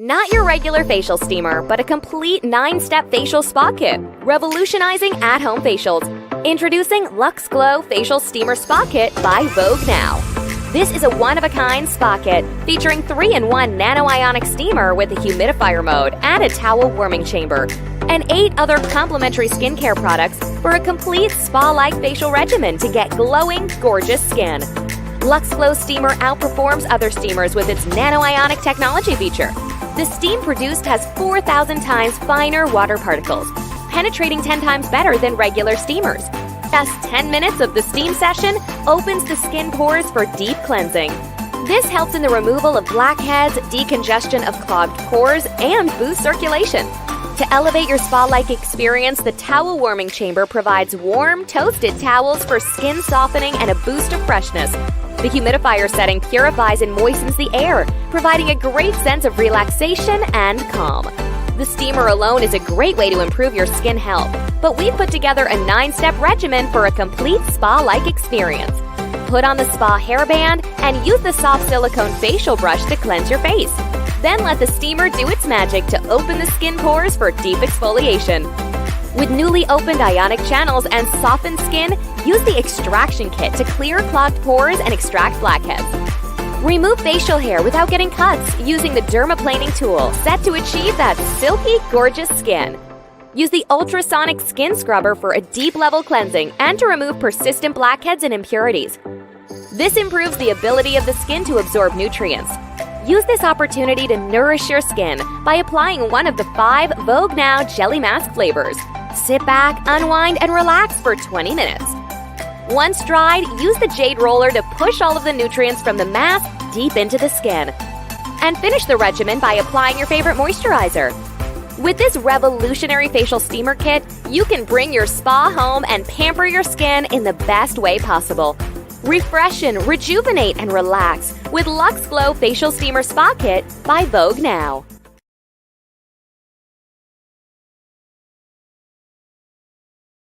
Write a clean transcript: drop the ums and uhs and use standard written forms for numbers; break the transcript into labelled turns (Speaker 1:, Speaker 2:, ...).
Speaker 1: Not your regular facial steamer, but a complete 9-step facial spa kit, revolutionizing at-home facials. Introducing Luxe Glow Facial Steamer Spa Kit by Vogue Now. This is a one-of-a-kind spa kit featuring 3-in-1 nano-ionic steamer with a humidifier mode and a towel warming chamber, and 8 other complimentary skincare products for a complete spa-like facial regimen to get glowing, gorgeous skin. Luxe Glow Steamer outperforms other steamers with its nano-ionic technology feature. The steam produced has 4,000 times finer water particles, penetrating 10 times better than regular steamers. Just 10 minutes of the steam session opens the skin pores for deep cleansing. This helps in the removal of blackheads, decongestion of clogged pores, and boosts circulation. To elevate your spa-like experience, the towel warming chamber provides warm, toasted towels for skin softening and a boost of freshness. The humidifier setting purifies and moistens the air, providing a great sense of relaxation and calm. The steamer alone is a great way to improve your skin health, but we've put together a 9-step regimen for a complete spa-like experience. Put on the spa hairband and use the soft silicone facial brush to cleanse your face. Then let the steamer do its magic to open the skin pores for deep exfoliation. With newly opened ionic channels and softened skin, use the extraction kit to clear clogged pores and extract blackheads. Remove facial hair without getting cuts using the dermaplaning tool set to achieve that silky, gorgeous skin. Use the ultrasonic skin scrubber for a deep level cleansing and to remove persistent blackheads and impurities. This improves the ability of the skin to absorb nutrients. Use this opportunity to nourish your skin by applying one of the 5 Vogue Now Jelly Mask flavors. Sit back, unwind, and relax for 20 minutes. Once dried, use the jade roller to push all of the nutrients from the mask deep into the skin. And finish the regimen by applying your favorite moisturizer. With this revolutionary facial steamer kit, you can bring your spa home and pamper your skin in the best way possible. Refreshen, rejuvenate, and relax with Luxe Glow Facial Steamer Spa Kit by Vogue Now.